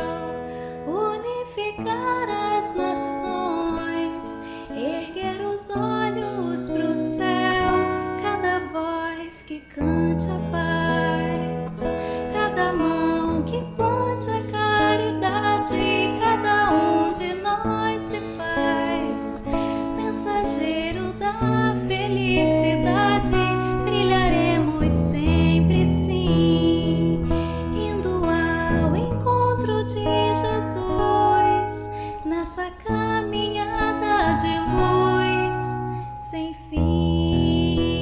Unificar as nações, erguer os olhos pro céu. Cada voz que cante a paz, cada mão que plante a caridade, cada um de nós se faz mensageiro da felicidade. Brilharemos sempre sim, indo ao encontro de Jesus, nessa caminhada de luz sem fim.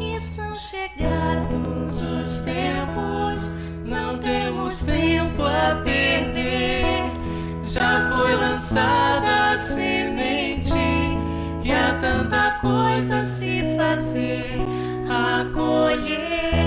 E são chegados os tempos, não temos tempo a perder. Já foi lançada a semente e há tanta coisa a se fazer. Acolher